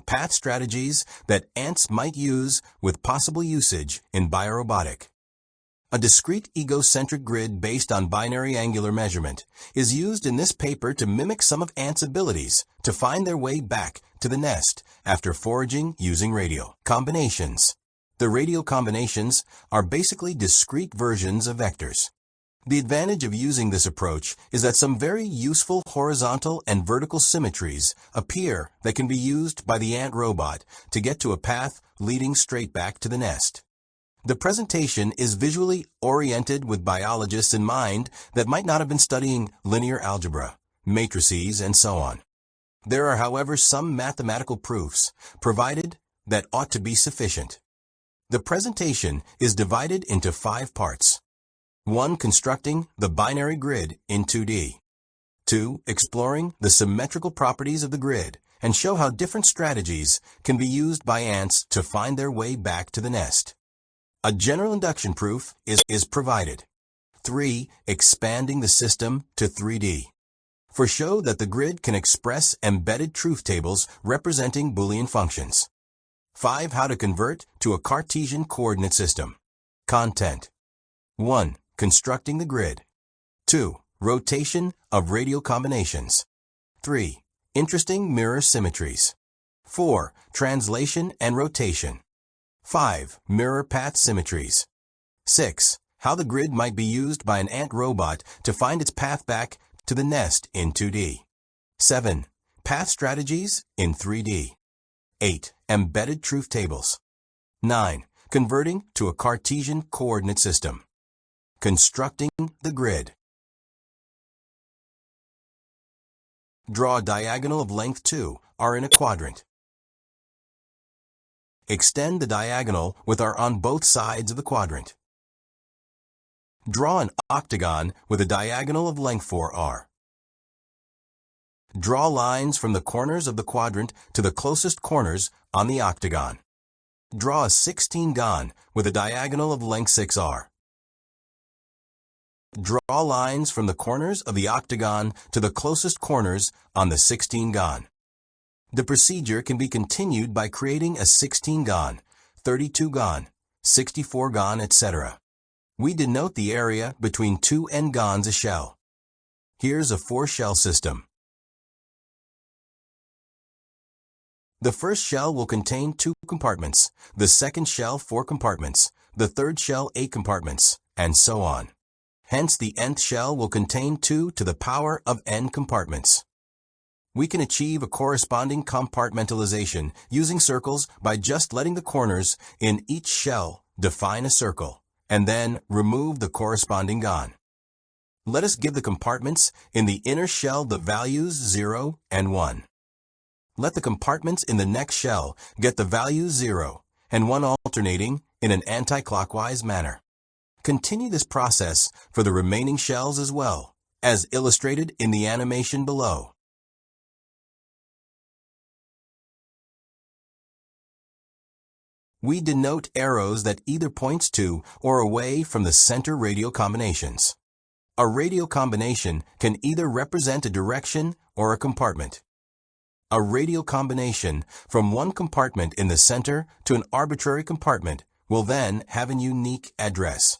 path strategies that ants might use with possible usage in biorobotic. A discrete egocentric grid based on binary angular measurement is used in this paper to mimic some of ants' abilities to find their way back to the nest after foraging using radial combinations. The radial combinations are basically discrete versions of vectors. The advantage of using this approach is that some very useful horizontal and vertical symmetries appear that can be used by the ant robot to get to a path leading straight back to the nest. The presentation is visually oriented with biologists in mind that might not have been studying linear algebra, matrices, and so on. There are, however, some mathematical proofs provided that ought to be sufficient. The presentation is divided into 5 parts. 1. Constructing the binary grid in 2D. 2. Exploring the symmetrical properties of the grid and show how different strategies can be used by ants to find their way back to the nest. A general induction proof is provided. 3. Expanding the system to 3D. For show that the grid can express embedded truth tables representing Boolean functions. 5. How to convert to a Cartesian coordinate system. Content. 1. Constructing the grid. 2. Rotation of radial combinations. 3. Interesting mirror symmetries. 4. Translation and rotation. 5. Mirror path symmetries. 6. How the grid might be used by an ant robot to find its path back to the nest in 2D. 7. Path strategies in 3D. 8. Embedded truth tables. 9. Converting to a Cartesian coordinate system. Constructing the grid. Draw a diagonal of length 2 r in a quadrant. Extend the diagonal with r on both sides of the quadrant. Draw an octagon with a diagonal of length 4r. Draw lines from the corners of the quadrant to the closest corners on the octagon. Draw a 16gon with a diagonal of length 6r. Draw lines from the corners of the octagon to the closest corners on the 16gon. The procedure can be continued by creating a 16gon, 32gon, 64gon, etc. We denote the area between 2 n-gons a shell. Here's a 4-shell system. The first shell will contain 2 compartments, the second shell 4 compartments, the third shell 8 compartments, and so on. Hence, the nth shell will contain 2 to the power of n compartments. We can achieve a corresponding compartmentalization using circles by just letting the corners in each shell define a circle, and then remove the corresponding gon. Let us give the compartments in the inner shell the values 0 and 1. Let the compartments in the next shell get the values 0 and 1 alternating in an anti-clockwise manner. Continue this process for the remaining shells as well, as illustrated in the animation below. We denote arrows that either points to or away from the center radial combinations. A radial combination can either represent a direction or a compartment. A radial combination from one compartment in the center to an arbitrary compartment will then have a unique address.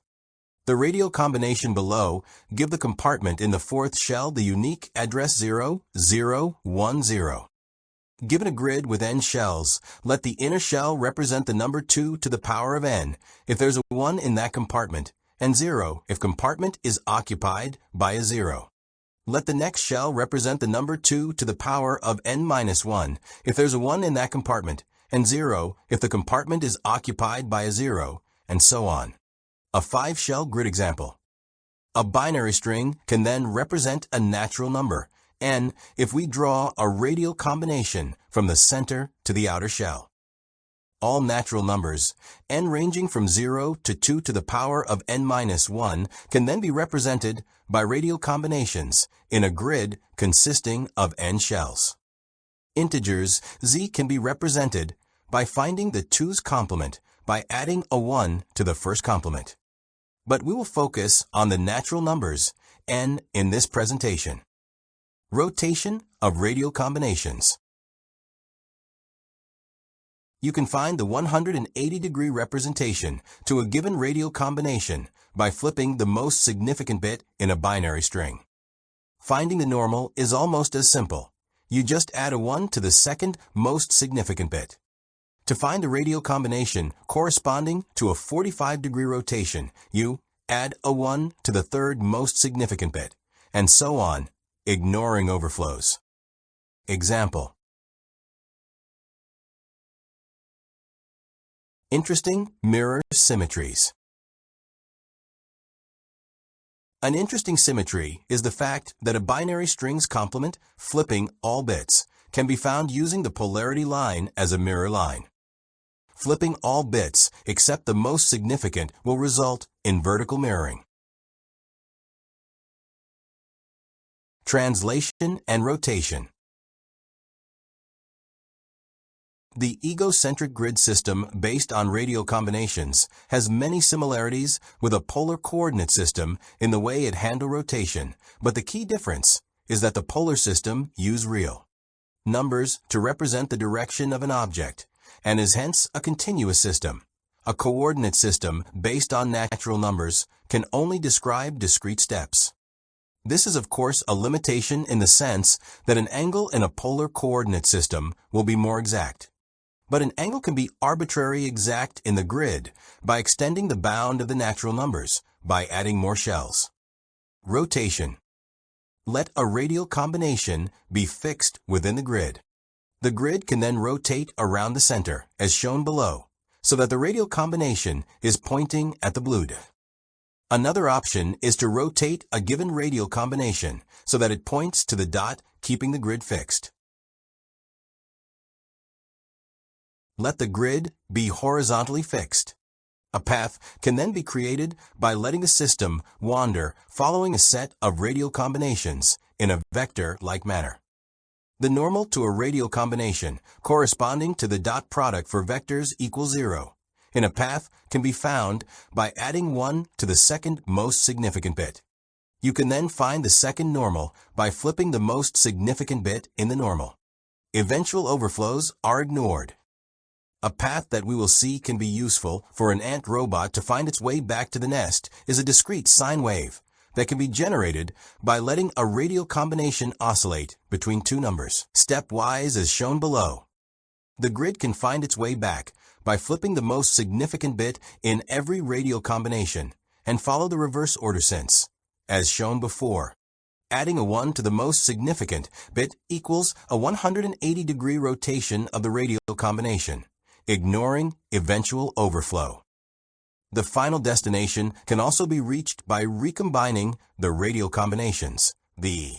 The radial combination below give the compartment in the 4th shell the unique address 0, 0, 1, 0. Given a grid with n shells, let the inner shell represent the number 2 to the power of n if there's a 1 in that compartment, and 0 if compartment is occupied by a 0. Let the next shell represent the number 2 to the power of n-1 if there's a 1 in that compartment, and 0 if the compartment is occupied by a 0, and so on. A 5-shell grid example. A binary string can then represent a natural number, n, if we draw a radial combination from the center to the outer shell. All natural numbers, n ranging from 0 to 2 to the power of n-1, can then be represented by radial combinations in a grid consisting of n shells. Integers z can be represented by finding the 2's complement by adding a 1 to the first complement. But we will focus on the natural numbers, n, in this presentation. Rotation of radial combinations. You can find the 180-degree representation to a given radial combination by flipping the most significant bit in a binary string. Finding the normal is almost as simple. You just add a 1 to the second most significant bit. To find the radial combination corresponding to a 45-degree rotation, you add a 1 to the third most significant bit, and so on, ignoring overflows. Example. Interesting mirror symmetries. An interesting symmetry is the fact that a binary string's complement, flipping all bits, can be found using the polarity line as a mirror line. Flipping all bits except the most significant will result in vertical mirroring. Translation and rotation. The egocentric grid system based on radial combinations has many similarities with a polar coordinate system in the way it handles rotation, but the key difference is that the polar system uses real numbers to represent the direction of an object and is hence a continuous system. A coordinate system based on natural numbers can only describe discrete steps. This is of course a limitation in the sense that an angle in a polar coordinate system will be more exact. But an angle can be arbitrarily exact in the grid by extending the bound of the natural numbers, by adding more shells. Rotation. Let a radial combination be fixed within the grid. The grid can then rotate around the center, as shown below, so that the radial combination is pointing at the blue dot. Another option is to rotate a given radial combination so that it points to the dot, keeping the grid fixed. Let the grid be horizontally fixed. A path can then be created by letting the system wander following a set of radial combinations in a vector-like manner. The normal to a radial combination corresponding to the dot product for vectors equals 0 in a path can be found by adding 1 to the second most significant bit. You can then find the second normal by flipping the most significant bit in the normal. Eventual overflows are ignored. A path that we will see can be useful for an ant robot to find its way back to the nest is a discrete sine wave that can be generated by letting a radial combination oscillate between two numbers, stepwise as shown below. The grid can find its way back by flipping the most significant bit in every radial combination and follow the reverse order since, as shown before. Adding a 1 to the most significant bit equals a 180-degree rotation of the radial combination, ignoring eventual overflow. The final destination can also be reached by recombining the radial combinations. The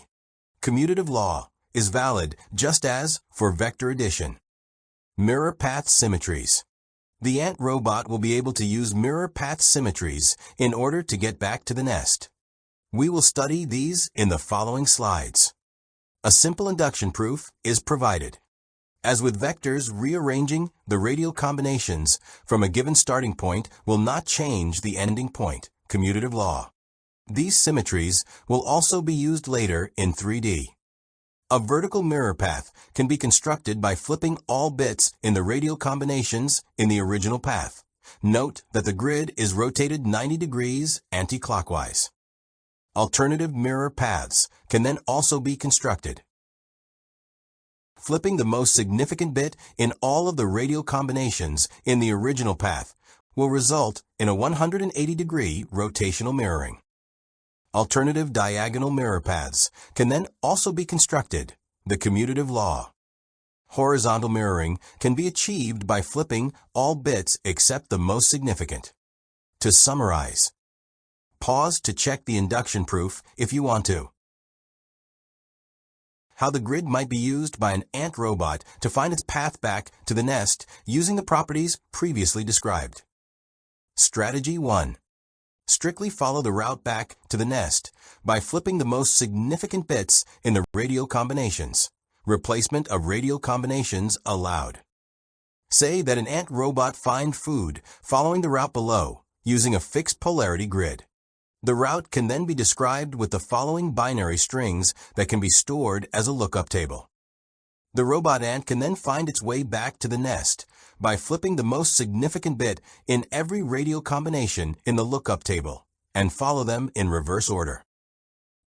commutative law is valid just as for vector addition. Mirror path symmetries. The ant robot will be able to use mirror path symmetries in order to get back to the nest. We will study these in the following slides. A simple induction proof is provided. As with vectors, rearranging the radial combinations from a given starting point will not change the ending point, commutative law. These symmetries will also be used later in 3D. A vertical mirror path can be constructed by flipping all bits in the radial combinations in the original path. Note that the grid is rotated 90 degrees anti-clockwise. Alternative mirror paths can then also be constructed. Flipping the most significant bit in all of the radial combinations in the original path will result in a 180-degree rotational mirroring. Alternative diagonal mirror paths can then also be constructed, the commutative law. Horizontal mirroring can be achieved by flipping all bits except the most significant. To summarize, pause to check the induction proof if you want to. How the grid might be used by an ant robot to find its path back to the nest using the properties previously described. Strategy 1. Strictly follow the route back to the nest by flipping the most significant bits in the radial combinations. Replacement of radial combinations allowed. Say that an ant robot finds food following the route below using a fixed polarity grid. The route can then be described with the following binary strings that can be stored as a lookup table. The robot ant can then find its way back to the nest by flipping the most significant bit in every radial combination in the lookup table and follow them in reverse order.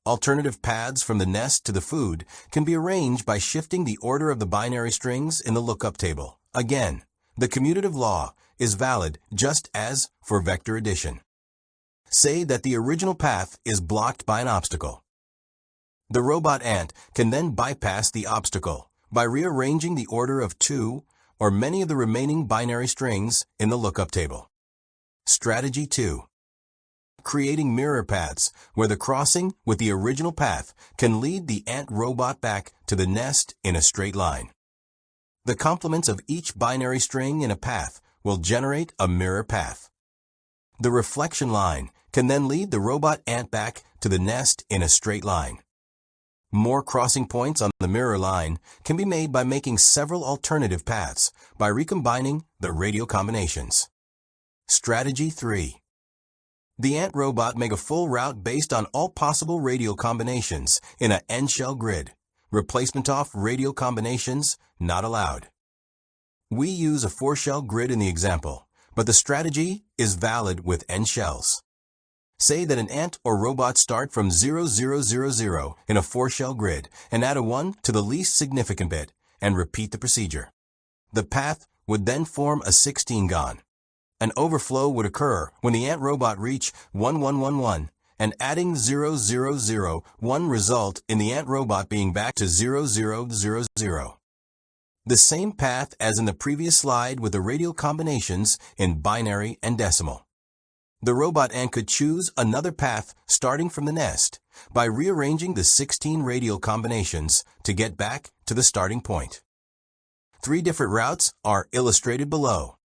Alternative paths from the nest to the food can be arranged by shifting the order of the binary strings in the lookup table. Again, the commutative law is valid just as for vector addition. Say that the original path is blocked by an obstacle. The robot ant can then bypass the obstacle by rearranging the order of two or many of the remaining binary strings in the lookup table. Strategy 2. Creating mirror paths where the crossing with the original path can lead the ant robot back to the nest in a straight line. The complements of each binary string in a path will generate a mirror path. The reflection line can then lead the robot ant back to the nest in a straight line. More crossing points on the mirror line can be made by making several alternative paths by recombining the radial combinations. Strategy 3. The ant robot make a full route based on all possible radial combinations in an N-shell grid. Replacement off radial combinations not allowed. We use a 4-shell grid in the example, but the strategy is valid with N shells. Say that an ant or robot start from 0, 0, 0, 0 in a 4-shell grid and add a 1 to the least significant bit and repeat the procedure. The path would then form a 16-gon. An overflow would occur when the ant robot reach 1, 1, 1, 1, and adding 0, 0, 0, 1 result in the ant robot being back to 0, 0, 0, 0. The same path as in the previous slide with the radial combinations in binary and decimal. The robot ant could choose another path starting from the nest by rearranging the 16 radial combinations to get back to the starting point. 3 different routes are illustrated below.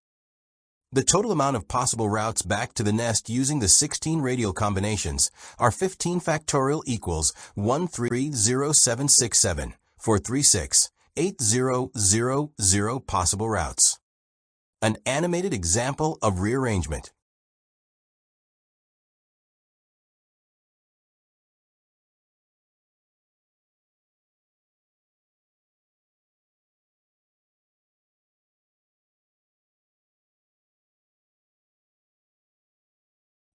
The total amount of possible routes back to the nest using the 16 radial combinations are 15 factorial equals 130767 436 8000 possible routes. An animated example of rearrangement.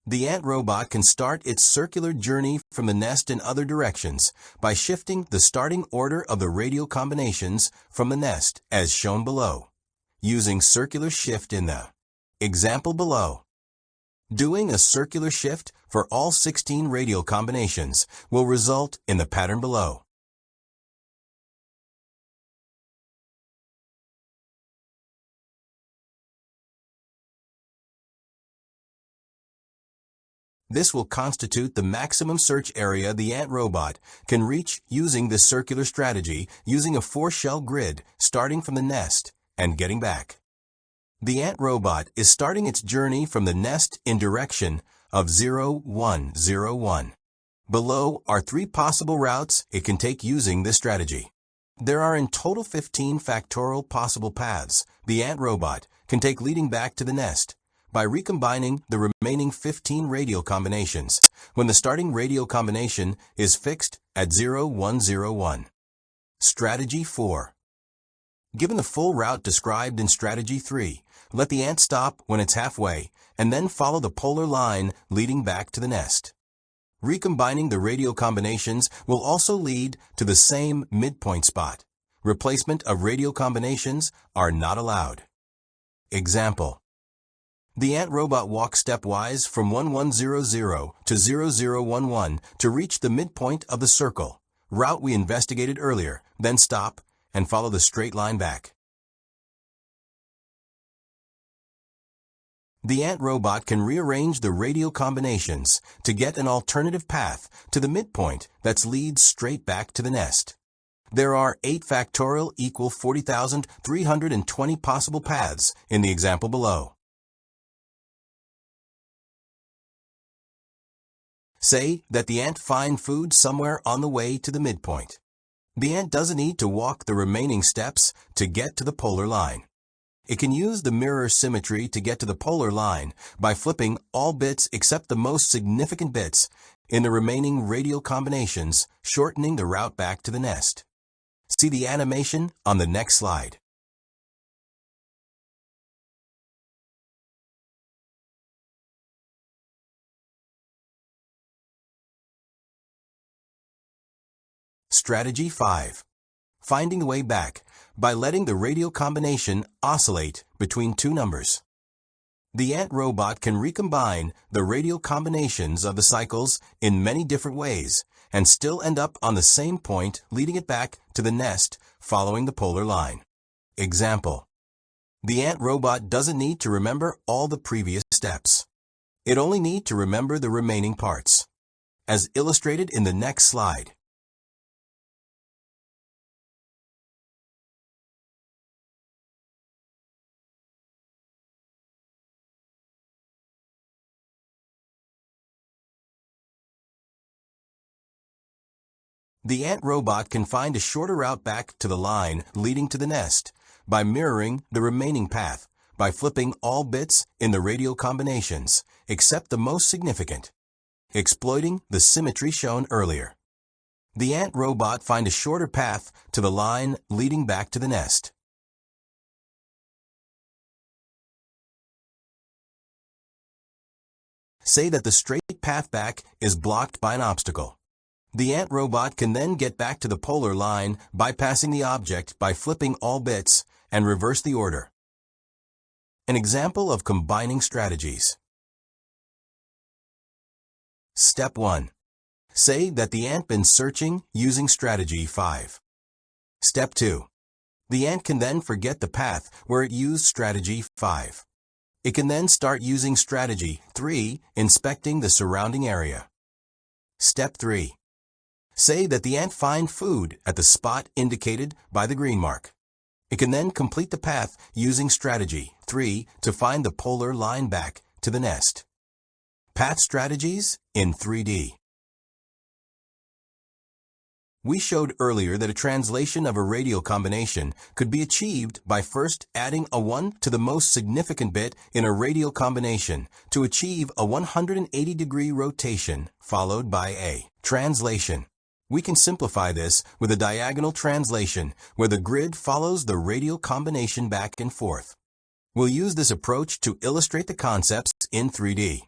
The ant robot can start its circular journey from the nest in other directions by shifting the starting order of the radial combinations from the nest, as shown below, using circular shift in the example below. Doing a circular shift for all 16 radial combinations will result in the pattern below. This will constitute the maximum search area the ant robot can reach using this circular strategy using a 4-shell grid starting from the nest and getting back. The ant robot is starting its journey from the nest in direction of 0, 1, 0, 1. Below are 3 possible routes it can take using this strategy. There are in total 15 factorial possible paths the ant robot can take leading back to the nest by recombining the remaining 15 radial combinations when the starting radial combination is fixed at 0, 1, 0, 1. Strategy 4. Given the full route described in Strategy 3, let the ant stop when it's halfway and then follow the polar line leading back to the nest. Recombining the radial combinations will also lead to the same midpoint spot. Replacement of radial combinations are not allowed. Example. The ant robot walks stepwise from 1100 to 0011 to reach the midpoint of the circle, route we investigated earlier, then stop and follow the straight line back. The ant robot can rearrange the radial combinations to get an alternative path to the midpoint that leads straight back to the nest. There are 8 factorial equal 40,320 possible paths in the example below. Say that the ant finds food somewhere on the way to the midpoint. The ant doesn't need to walk the remaining steps to get to the polar line. It can use the mirror symmetry to get to the polar line by flipping all bits except the most significant bits in the remaining radial combinations, shortening the route back to the nest. See the animation on the next slide. Strategy 5. Finding the way back by letting the radial combination oscillate between two numbers. The ant robot can recombine the radial combinations of the cycles in many different ways and still end up on the same point, leading it back to the nest following the polar line. Example: the ant robot doesn't need to remember all the previous steps. It only needs to remember the remaining parts, as illustrated in the next slide. The ant robot can find a shorter route back to the line leading to the nest by mirroring the remaining path, by flipping all bits in the radial combinations, except the most significant, exploiting the symmetry shown earlier. The ant robot finds a shorter path to the line leading back to the nest. Say that the straight path back is blocked by an obstacle. The ant robot can then get back to the polar line, bypassing the object by flipping all bits and reverse the order. An example of combining strategies. Step 1. Say that the ant been searching using strategy 5. Step 2. The ant can then forget the path where it used strategy 5. It can then start using strategy 3, inspecting the surrounding area. Step 3. Say that the ant find food at the spot indicated by the green mark. It can then complete the path using strategy 3 to find the polar line back to the nest. Path strategies in 3D. We showed earlier that a translation of a radial combination could be achieved by first adding a 1 to the most significant bit in a radial combination to achieve a 180-degree rotation, followed by a translation. We can simplify this with a diagonal translation where the grid follows the radial combination back and forth. We'll use this approach to illustrate the concepts in 3D.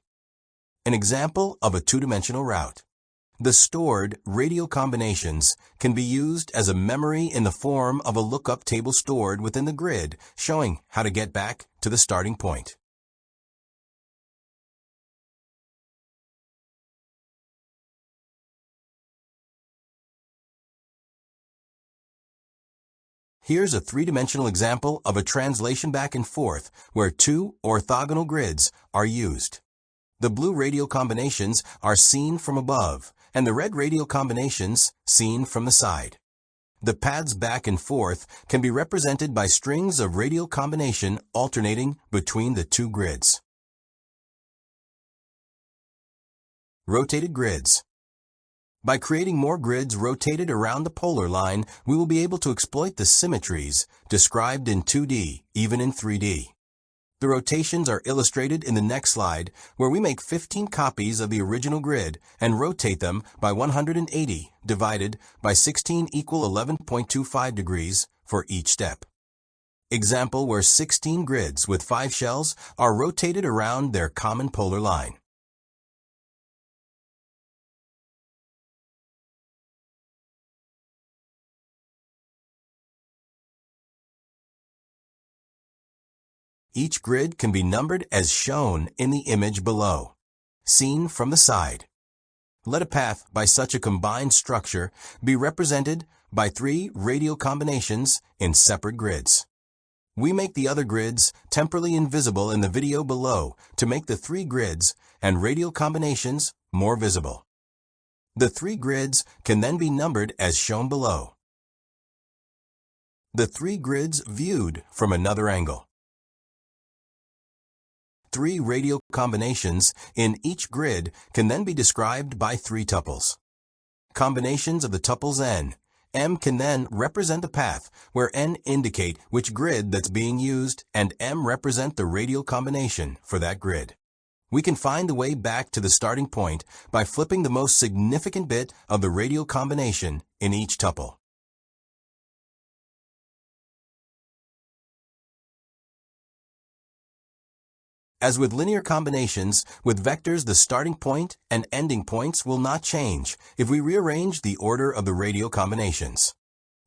An example of a two-dimensional route. The stored radial combinations can be used as a memory in the form of a lookup table stored within the grid, showing how to get back to the starting point. Here's a three-dimensional example of a translation back and forth where two orthogonal grids are used. The blue radial combinations are seen from above, and the red radial combinations seen from the side. The paths back and forth can be represented by strings of radial combination alternating between the two grids. Rotated grids. By creating more grids rotated around the polar line, we will be able to exploit the symmetries described in 2D, even in 3D. The rotations are illustrated in the next slide, where we make 15 copies of the original grid and rotate them by 180 divided by 16 equal 11.25 degrees for each step. Example where 16 grids with 5 shells are rotated around their common polar line. Each grid can be numbered as shown in the image below, seen from the side. Let a path by such a combined structure be represented by 3 radial combinations in separate grids. We make the other grids temporarily invisible in the video below to make the 3 grids and radial combinations more visible. The 3 grids can then be numbered as shown below. The 3 grids viewed from another angle. 3 radial combinations in each grid can then be described by 3 tuples. Combinations of the tuples n. M can then represent the path, where n indicate which grid that's being used and m represent the radial combination for that grid. We can find the way back to the starting point by flipping the most significant bit of the radial combination in each tuple. As with linear combinations, with vectors the starting point and ending points will not change if we rearrange the order of the radial combinations.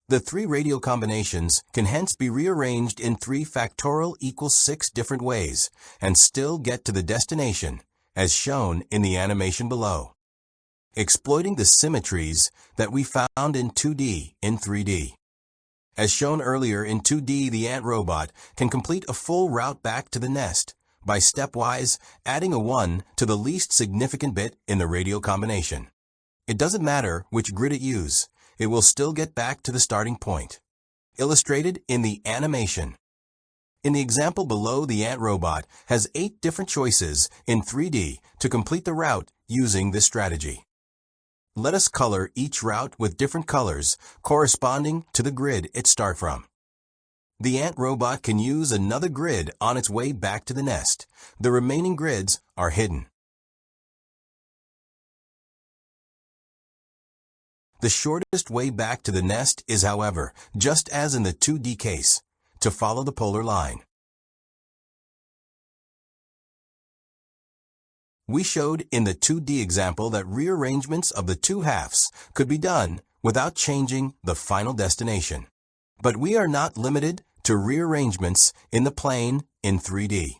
The three radial combinations can hence be rearranged in 3 factorial equals 6 different ways and still get to the destination, as shown in the animation below. Exploiting the symmetries that we found in 2D in 3D. As shown earlier in 2D, the ant robot can complete a full route back to the nest by stepwise adding a 1 to the least significant bit in the radial combination. It doesn't matter which grid it uses. It will still get back to the starting point. Illustrated in the animation. In the example below, the ant robot has 8 different choices in 3D to complete the route using this strategy. Let us color each route with different colors corresponding to the grid it starts from. The ant robot can use another grid on its way back to the nest. The remaining grids are hidden. The shortest way back to the nest is, however, just as in the 2D case, to follow the polar line. We showed in the 2D example that rearrangements of the 2 halves could be done without changing the final destination. But we are not limited to rearrangements in the plane in 3D.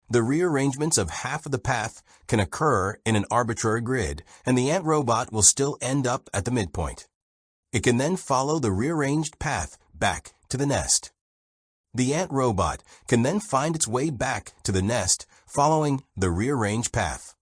The rearrangements of half of the path can occur in an arbitrary grid, and the ant robot will still end up at the midpoint. It can then follow the rearranged path back to the nest. The ant robot can then find its way back to the nest following the rearranged path.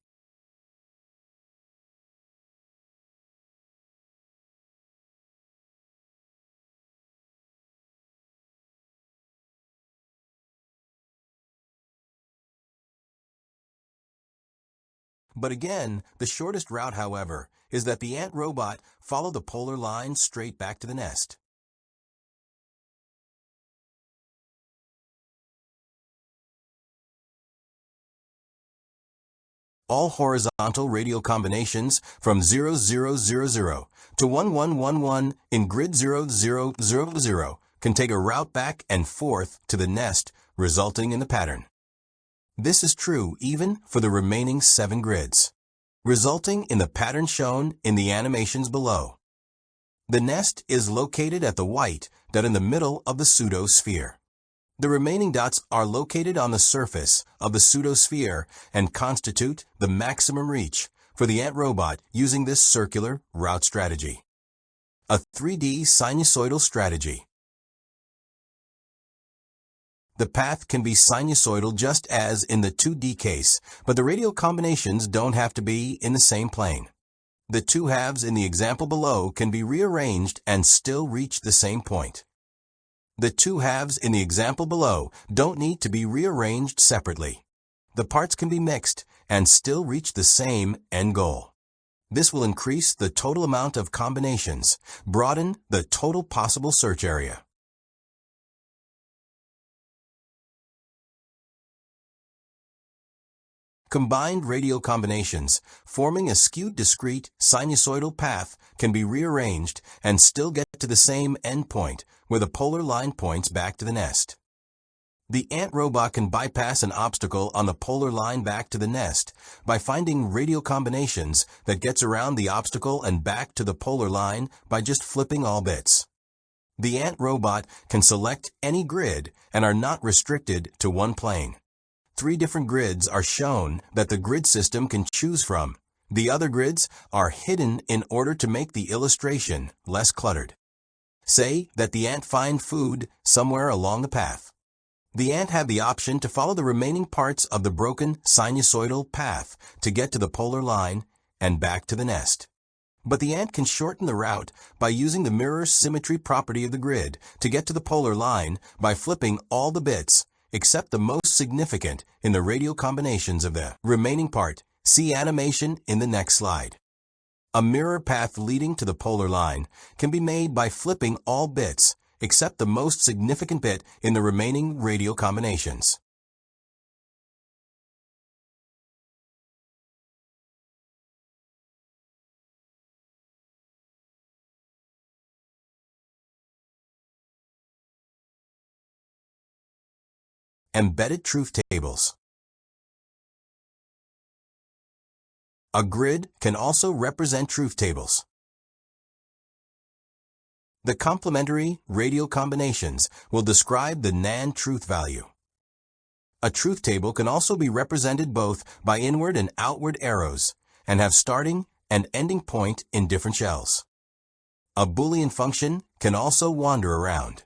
But again, the shortest route, however, is that the ant robot follow the polar line straight back to the nest. All horizontal radial combinations from 0000 to 1111 in grid 0000 can take a route back and forth to the nest, resulting in the pattern. This is true even for the remaining 7 grids, resulting in the pattern shown in the animations below. The nest is located at the white dot in the middle of the pseudosphere. The remaining dots are located on the surface of the pseudosphere and constitute the maximum reach for the ant robot using this circular route strategy. A 3D sinusoidal strategy. The path can be sinusoidal just as in the 2D case, but the radial combinations don't have to be in the same plane. The 2 halves in the example below can be rearranged and still reach the same point. The 2 halves in the example below don't need to be rearranged separately. The parts can be mixed and still reach the same end goal. This will increase the total amount of combinations, broaden the total possible search area. Combined radial combinations, forming a skewed discrete sinusoidal path, can be rearranged and still get to the same endpoint where the polar line points back to the nest. The ant robot can bypass an obstacle on the polar line back to the nest by finding radial combinations that gets around the obstacle and back to the polar line by just flipping all bits. The ant robot can select any grid and are not restricted to one plane. 3 different grids are shown that the grid system can choose from. The other grids are hidden in order to make the illustration less cluttered. Say that the ant find food somewhere along the path. The ant have the option to follow the remaining parts of the broken sinusoidal path to get to the polar line and back to the nest. But the ant can shorten the route by using the mirror symmetry property of the grid to get to the polar line by flipping all the bits except the most significant in the radial combinations of the remaining part. See animation in the next slide. A mirror path leading to the polar line can be made by flipping all bits except the most significant bit in the remaining radial combinations. Embedded truth tables. A grid can also represent truth tables. The complementary radial combinations will describe the NaN truth value. A truth table can also be represented both by inward and outward arrows and have starting and ending point in different shells. A Boolean function can also wander around.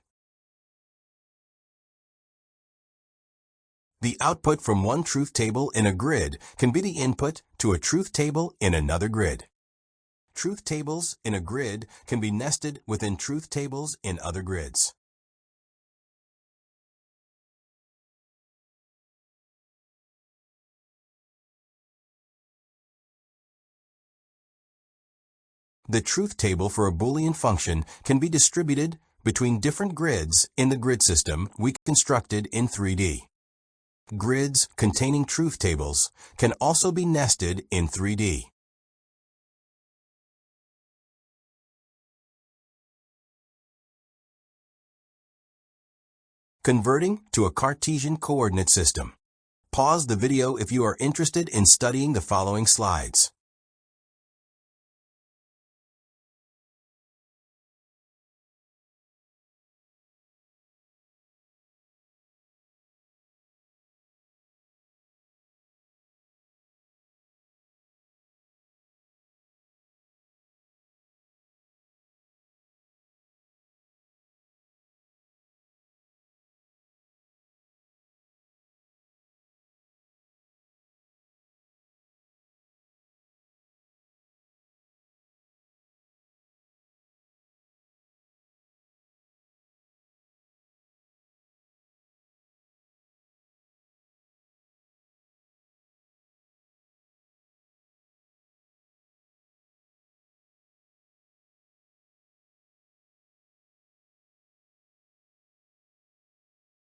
The output from one truth table in a grid can be the input to a truth table in another grid. Truth tables in a grid can be nested within truth tables in other grids. The truth table for a Boolean function can be distributed between different grids in the grid system we constructed in 3D. Grids containing truth tables can also be nested in 3D. Converting to a Cartesian coordinate system. Pause the video if you are interested in studying the following slides.